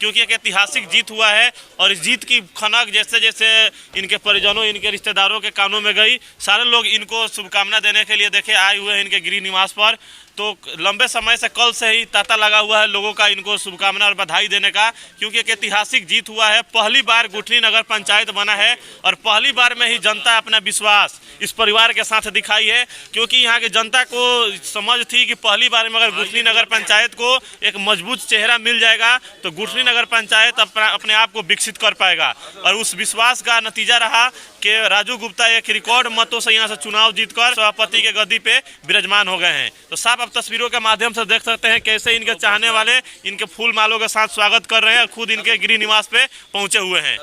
क्योंकि एक ऐतिहासिक जीत हुआ है और इस जीत की खनक जैसे जैसे इनके परिजनों, इनके रिश्तेदारों के कानों में गई, सारे लोग इनको शुभकामना देने के लिए देखे आए हुए हैं इनके गृह निवास पर। तो लंबे समय से कल से ही तांता लगा हुआ है लोगों का इनको शुभकामना और बधाई देने का, क्योंकि एक ऐतिहासिक जीत हुआ है। पहली बार गुठनी नगर पंचायत बना है और पहली बार में ही जनता अपना विश्वास इस परिवार के साथ दिखाई है, क्योंकि यहाँ की जनता को समझ थी कि पहली बार में अगर गुठनी नगर पंचायत को एक मजबूत चेहरा मिल जाएगा तो गुठनी नगर पंचायत अपने आप को विकसित कर पाएगा। और उस विश्वास का नतीजा रहा कि राजू गुप्ता एक रिकॉर्ड मतों से यहाँ से चुनाव जीतकर सभापति के गद्दी पे विराजमान हो गए हैं। तो साफ आप तस्वीरों के माध्यम से देख सकते हैं कैसे इनके चाहने वाले इनके फूल मालों के साथ स्वागत कर रहे हैं और खुद इनके गृह निवास पे पहुंचे हुए हैं।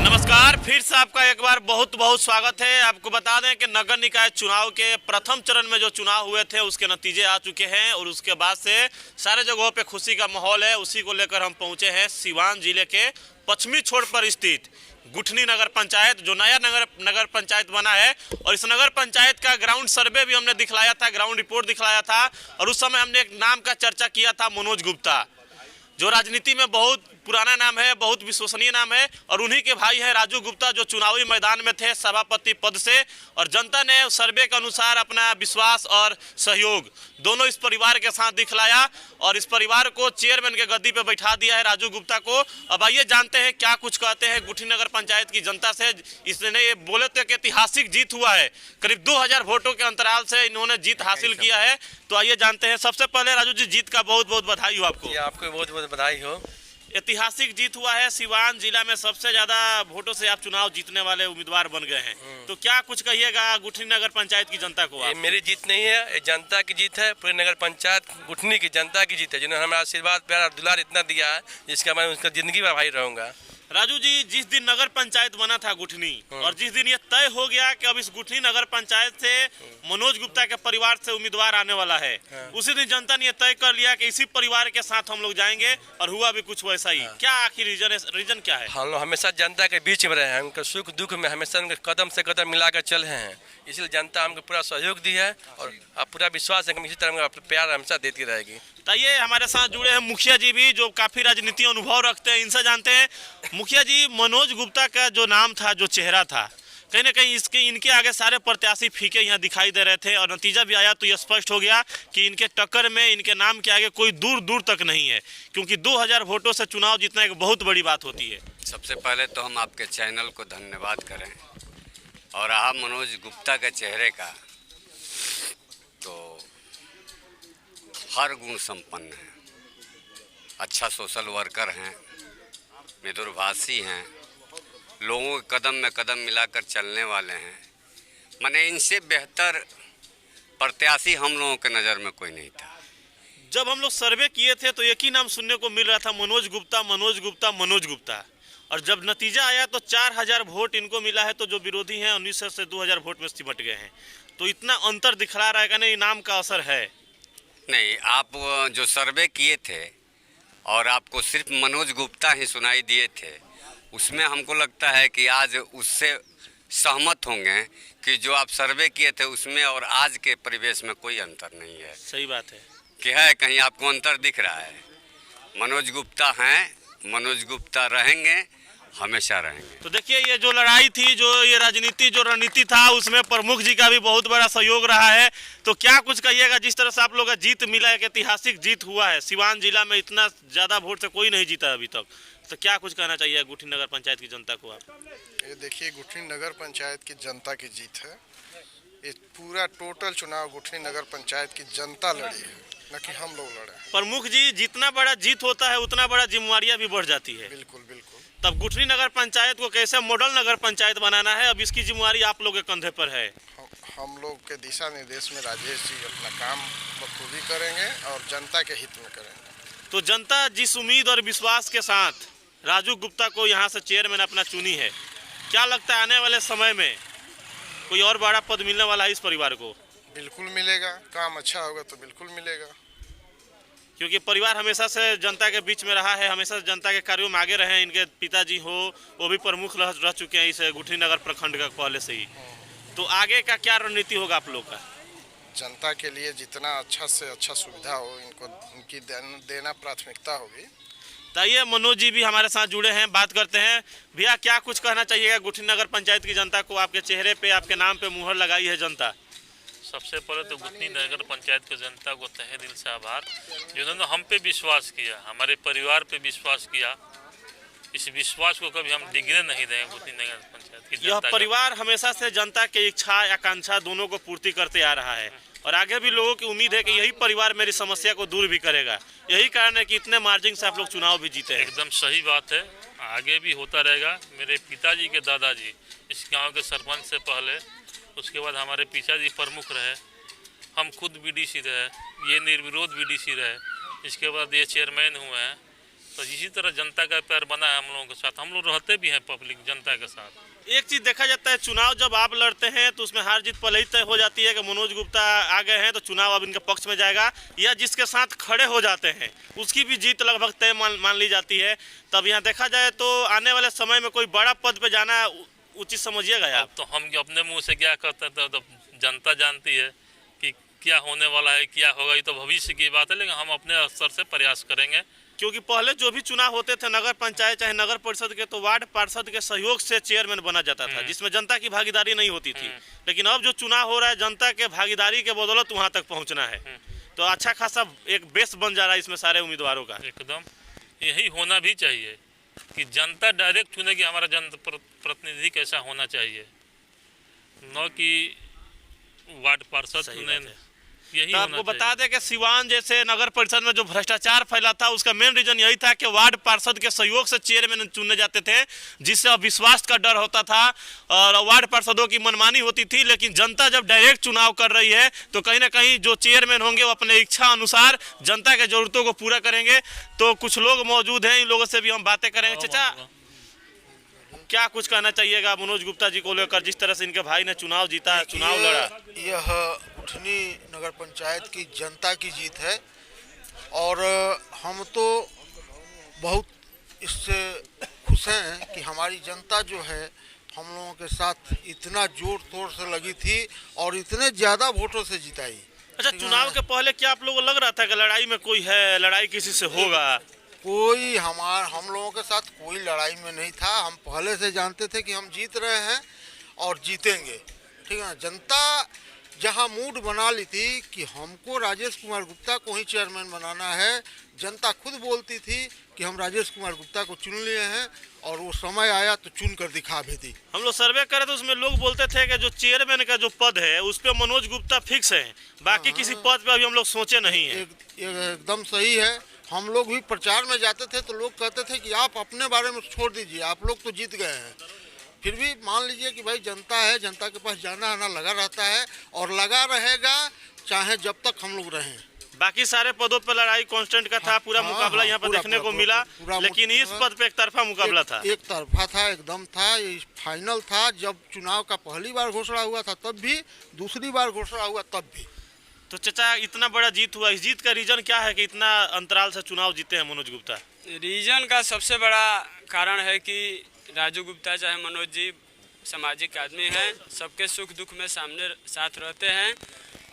नमस्कार, फिर से आपका एक बार बहुत बहुत स्वागत है। आपको बता दें कि नगर निकाय चुनाव के प्रथम चरण में जो चुनाव हुए थे उसके नतीजे आ चुके हैं और उसके बाद से सारे जगहों पे खुशी का माहौल है। उसी को लेकर हम पहुंचे हैं सिवान जिले के पश्चिमी छोर पर स्थित गुठनी नगर पंचायत, जो नया नगर पंचायत बना है। और इस नगर पंचायत का ग्राउंड सर्वे भी हमने दिखलाया था, ग्राउंड रिपोर्ट दिखलाया था और उस समय हमने एक नाम का चर्चा किया था, मनोज गुप्ता, जो राजनीति में बहुत पुराना नाम है, बहुत विश्वसनीय नाम है। और उन्हीं के भाई हैं राजू गुप्ता, जो चुनावी मैदान में थे सभापति पद से। और जनता ने सर्वे के अनुसार अपना विश्वास और सहयोग दोनों इस परिवार के साथ दिखलाया और इस परिवार को चेयरमैन के गद्दी पे बैठा दिया है राजू गुप्ता को। अब आइए जानते हैं क्या कुछ कहते हैं गुठनी नगर पंचायत की जनता से। इसने ये बोले थे कि ऐतिहासिक जीत हुआ है, करीब 2000 वोटों के अंतराल से इन्होंने जीत हासिल किया है। तो आइए जानते हैं। सबसे पहले राजू जी, जीत का बहुत बहुत बधाई हो आपको। आपको बहुत बहुत बधाई हो। ऐतिहासिक जीत हुआ है, सिवान जिला में सबसे ज्यादा वोटों से आप चुनाव जीतने वाले उम्मीदवार बन गए हैं। तो क्या कुछ कहिएगा गुठनी नगर पंचायत की जनता को? ये मेरी जीत नहीं है, ये जनता की जीत है, पूरे नगर पंचायत गुठनी की जनता की जीत है, जिन्होंने हमारा आशीर्वाद प्यार और दुलार इतना दिया है जिसका मैं उसका जिंदगी में भाई रहूंगा। राजू जी, जिस दिन नगर पंचायत बना था गुठनी और जिस दिन ये तय हो गया कि अब इस गुठनी नगर पंचायत से मनोज गुप्ता के परिवार से उम्मीदवार आने वाला है, उसी दिन जनता ने तय कर लिया कि इसी परिवार के साथ हम लोग जाएंगे और हुआ भी कुछ वैसा ही। क्या आखिर रीजन क्या है? हम लोग हमेशा जनता के बीच में रहे हैं, उनके सुख दुख में हमेशा उनके कदम से कदम मिलाकर चले हैं, इसलिए जनता हमको पूरा सहयोग दी है और अब पूरा विश्वास है कि इसी तरह प्यार हमेशा देती रहेगी। ये हमारे साथ जुड़े हैं मुखिया जी भी, जो काफी राजनीति अनुभव रखते हैं, इनसे जानते हैं। मुखिया जी, मनोज गुप्ता का जो नाम था, जो चेहरा था, कहीं ना कहीं इनके आगे सारे प्रत्याशी फीके यहाँ दिखाई दे रहे थे और नतीजा भी आया तो यह स्पष्ट हो गया कि इनके टक्कर में, इनके नाम के आगे कोई दूर दूर तक नहीं है, क्योंकि 2000 वोटों से चुनाव जीतना एक बहुत बड़ी बात होती है। सबसे पहले तो हम आपके चैनल को धन्यवाद करें और आप मनोज गुप्ता के चेहरे का तो हर गुण संपन्न है, अच्छा सोशल वर्कर हैं, मितुरभाषी हैं, लोगों के कदम में कदम मिलाकर चलने वाले हैं। माने इनसे बेहतर प्रत्याशी हम लोगों के नज़र में कोई नहीं था। जब हम लोग सर्वे किए थे तो एक ही नाम सुनने को मिल रहा था, मनोज गुप्ता, मनोज गुप्ता, मनोज गुप्ता। और जब नतीजा आया तो 4000 वोट इनको मिला है, तो जो विरोधी हैं 1900 से 2000 वोट में सिमट गए हैं। तो इतना अंतर दिखला रहा है कि नहीं, नाम का असर है? नहीं, आप जो सर्वे किए थे और आपको सिर्फ मनोज गुप्ता ही सुनाई दिए थे, उसमें हमको लगता है कि आज उससे सहमत होंगे कि जो आप सर्वे किए थे उसमें और आज के परिवेश में कोई अंतर नहीं है। सही बात है कि है कहीं आपको अंतर दिख रहा है? मनोज गुप्ता हैं, मनोज गुप्ता रहेंगे, हमेशा रहेंगे। तो देखिए, ये जो लड़ाई थी, जो ये राजनीति, जो रणनीति था, उसमें प्रमुख जी का भी बहुत बड़ा सहयोग रहा है। तो क्या कुछ कहिएगा, जिस तरह से आप लोग का जीत मिला, एक ऐतिहासिक जीत हुआ है, सिवान जिला में इतना ज़्यादा वोट से कोई नहीं जीता अभी तक, तो क्या कुछ कहना चाहिए गुठनी नगर पंचायत की जनता को आप? ये देखिए, गुठनी नगर पंचायत की जनता की जीत है। ये पूरा टोटल चुनाव गुठनी नगर पंचायत की जनता लड़ी है, न कि हम लोग लड़े। प्रमुख जी, जितना बड़ा जीत होता है उतना बड़ा जिम्मेवारियां भी बढ़ जाती है। बिल्कुल बिल्कुल। तब गुठनी नगर पंचायत को कैसे मॉडल नगर पंचायत बनाना है, अब इसकी जिम्मेवारी आप लोग के कंधे पर है। हम लोग के दिशा निर्देश में राजेश जी अपना काम बखूबी करेंगे और जनता के हित में करेंगे। तो जनता जिस उम्मीद और विश्वास के साथ राजू गुप्ता को यहाँ से चेयरमैन अपना चुनी है, क्या लगता है आने वाले समय में कोई और बड़ा पद मिलने वाला है इस परिवार को? बिल्कुल मिलेगा, काम अच्छा होगा तो बिल्कुल मिलेगा, क्योंकि परिवार हमेशा से जनता के बीच में रहा है, हमेशा जनता के कार्यों में आगे रहे। इनके पिताजी हो, वो भी प्रमुख रह चुके हैं इस गुठनी नगर प्रखंड का पहले से ही। तो आगे का क्या रणनीति होगा आप लोग का? जनता के लिए जितना अच्छा से अच्छा सुविधा हो इनको इनकी देना प्राथमिकता होगी। तो आइए मनोज जी भी हमारे साथ जुड़े हैं, बात करते हैं। भैया क्या कुछ कहना चाहिएगा गुठनी नगर पंचायत की जनता को? आपके चेहरे पे आपके नाम पे मुहर लगाई है जनता। सबसे पहले तो गुठनी नगर पंचायत की जनता को तहे दिल से आभार, जिन्होंने हम पे विश्वास किया, हमारे परिवार पे विश्वास किया। इस विश्वास को कभी हम डिगने नहीं देंगे। गुठनी नगर पंचायत की यह जनता परिवार हमेशा से जनता की इच्छा आकांक्षा दोनों को पूर्ति करते आ रहा है और आगे भी लोगों की उम्मीद है कि यही परिवार मेरी समस्या को दूर भी करेगा। यही कारण है कि इतने मार्जिन से आप लोग चुनाव भी जीते हैं। एकदम सही बात है, आगे भी होता रहेगा। मेरे पिताजी के दादाजी इस गांव के सरपंच से पहले, उसके बाद हमारे पिताजी प्रमुख रहे, हम खुद बीडीसी रहे, ये निर्विरोध बीडीसी रहे, इसके बाद ये चेयरमैन हुए हैं। तो इसी तरह जनता का प्यार बना है हम लोगों के साथ, हम लोग रहते भी हैं पब्लिक जनता के साथ। एक चीज देखा जाता है, चुनाव जब आप लड़ते हैं तो उसमें हार जीत पहले ही तय हो जाती है कि मनोज गुप्ता आ गए हैं तो चुनाव अब इनके पक्ष में जाएगा, या जिसके साथ खड़े हो जाते हैं उसकी भी जीत लगभग तय मान ली जाती है। तब यहाँ देखा जाए तो आने वाले समय में कोई बड़ा पद पे जाना उचित समझिएगा आप? तो हम अपने मुंह से क्या करते हैं तो जनता जानती है कि क्या होने वाला है, क्या होगा। ये तो भविष्य की बात है, लेकिन हम अपने स्तर से प्रयास करेंगे। क्योंकि पहले जो भी चुनाव होते थे नगर पंचायत चाहे नगर परिषद के, तो वार्ड पार्षद के सहयोग से चेयरमैन बना जाता था, जिसमें जनता की भागीदारी नहीं होती थी। लेकिन अब जो चुनाव हो रहा है जनता के भागीदारी के बदौलत वहां तक पहुंचना है, तो अच्छा खासा एक बेस बन जा रहा है इसमें सारे उम्मीदवारों का। एकदम यही होना भी चाहिए कि जनता डायरेक्ट चुनेगी हमारा जनप्रतिनिधि कैसा होना चाहिए, न कि वार्ड पार्षद चुने। यही तो आपको बता दें कि सिवान जैसे नगर परिषद में जो भ्रष्टाचार फैला था उसका मेन रीजन यही था कि वार्ड पार्षद के सहयोग से चेयरमैन चुने जाते थे, जिससे अविश्वास का डर होता था और वार्ड पार्षदों की मनमानी होती थी। लेकिन जनता जब डायरेक्ट चुनाव कर रही है तो कहीं ना कहीं जो चेयरमैन होंगे वो अपने इच्छा अनुसार जनता के जरूरतों को पूरा करेंगे। तो कुछ लोग मौजूद हैं, इन लोगों से भी हम बातें करेंगे। चाचा क्या कुछ कहना चाहिएगा मनोज गुप्ता जी को लेकर, जिस तरह से इनके भाई ने चुनाव जीता, चुनाव लड़ा? यह गुठनी नगर पंचायत की जनता की जीत है और हम तो बहुत इससे खुश हैं कि हमारी जनता जो है हम लोगों के साथ इतना जोर तोड़ से लगी थी और इतने ज़्यादा वोटों से जिताई। अच्छा, चुनाव के पहले क्या आप लोगों को लग रहा था कि लड़ाई में कोई है, लड़ाई किसी से होगा? कोई हम लोगों के साथ कोई लड़ाई में नहीं था। हम पहले से जानते थे कि हम जीत रहे हैं और जीतेंगे, ठीक है ना। जनता जहां मूड बना ली थी कि हमको राजेश कुमार गुप्ता को ही चेयरमैन बनाना है, जनता खुद बोलती थी कि हम राजेश कुमार गुप्ता को चुन लिए हैं और वो समय आया तो चुन कर दिखा भी दी। हम लोग सर्वे करे तो उसमें लोग बोलते थे कि जो चेयरमैन का जो पद है उस पर मनोज गुप्ता फिक्स है, बाकी किसी पद पे अभी हम लोग सोचे नहीं है। एकदम सही है। हम लोग भी प्रचार में जाते थे तो लोग कहते थे कि आप अपने बारे में छोड़ दीजिए, आप लोग तो जीत गए हैं। फिर भी मान लीजिए कि भाई जनता है, जनता के पास जाना आना लगा रहता है और लगा रहेगा चाहे जब तक हम लोग रहें। बाकी सारे पदों पर लड़ाई कांस्टेंट का था, पूरा मुकाबला यहाँ पर देखने को मिला, लेकिन इस पद पे एक तरफा मुकाबला था। एक तरफा था, एकदम था, ये फाइनल था। जब चुनाव का पहली बार घोषणा हुआ था तब भी, दूसरी बार घोषणा हुआ तब भी। तो चाचा इतना बड़ा जीत हुआ, इस जीत का रीजन क्या है कि इतना अंतराल से चुनाव जीते हैं मनोज गुप्ता? रीजन का सबसे बड़ा कारण है कि राजू गुप्ता चाहे मनोज जी सामाजिक आदमी हैं, सबके सुख दुख में सामने साथ रहते हैं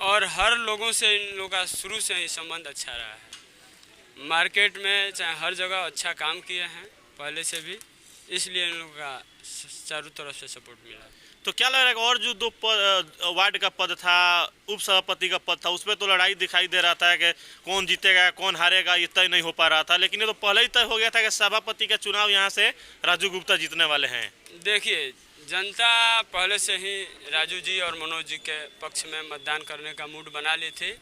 और हर लोगों से इन लोगों का शुरू से ही संबंध अच्छा रहा है। मार्केट में चाहे हर जगह अच्छा काम किए हैं पहले से भी, इसलिए इन लोगों का चारों तरफ से सपोर्ट मिला। तो क्या लग रहा है कि और जो दो वार्ड का पद था, उप सभापति का पद था, उसमें तो लड़ाई दिखाई दे रहा था कि कौन जीतेगा कौन हारेगा ये तय नहीं हो पा रहा था, लेकिन ये तो पहले ही तय हो गया था कि सभापति का चुनाव यहाँ से राजू गुप्ता जीतने वाले हैं। देखिए, जनता पहले से ही राजू जी और मनोज जी के पक्ष में मतदान करने का मूड बना ली थी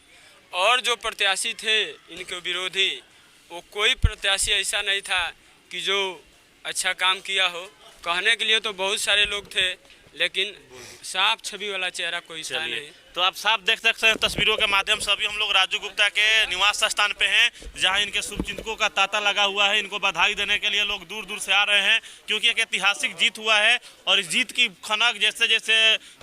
और जो प्रत्याशी थे इनके विरोधी, वो कोई प्रत्याशी ऐसा नहीं था कि जो अच्छा काम किया हो। कहने के लिए तो बहुत सारे लोग थे, लेकिन साफ छवि वाला चेहरा कोई था नहीं। तो आप साफ देख सकते हैं तस्वीरों के माध्यम से अभी हम लोग राजू गुप्ता के निवास स्थान पे हैं, जहां इनके शुभचिंतकों का तांता लगा हुआ है। इनको बधाई देने के लिए लोग दूर दूर से आ रहे हैं, क्योंकि एक ऐतिहासिक जीत हुआ है और इस जीत की खनक जैसे जैसे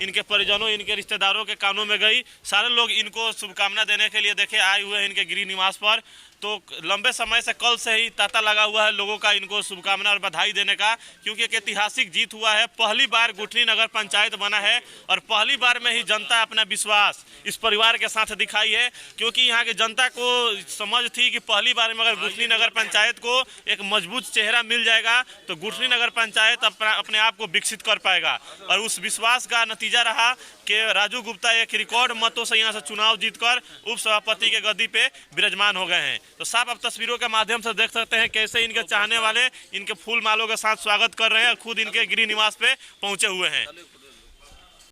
इनके परिजनों, इनके रिश्तेदारों के कानों में गई, सारे लोग इनको शुभकामना देने के लिए देखे आए हुए हैं इनके गृह निवास पर। तो लंबे समय से कल से ही तांता लगा हुआ है लोगों का इनको शुभकामना और बधाई देने का, क्योंकि एक ऐतिहासिक जीत हुआ है। पहली बार गुठनी नगर पंचायत बना है और पहली बार में ही जनता अपना विश्वास इस परिवार के साथ दिखाई है, क्योंकि यहाँ की जनता को समझ थी कि पहली बार में अगर गुठनी नगर पंचायत को एक मजबूत चेहरा मिल जाएगा तो गुठनी नगर पंचायत अपने आप को विकसित कर पाएगा। और उस विश्वास का नतीजा रहा कि राजू गुप्ता एक रिकॉर्ड मतों से यहाँ से चुनाव जीतकर उप सभापति के गद्दी पे विराजमान हो गए हैं। तो साफ आप तस्वीरों के माध्यम से देख सकते हैं कैसे इनके चाहने वाले इनके फूल मालों के साथ स्वागत कर रहे हैं और खुद इनके गृह निवास पे पहुंचे हुए हैं।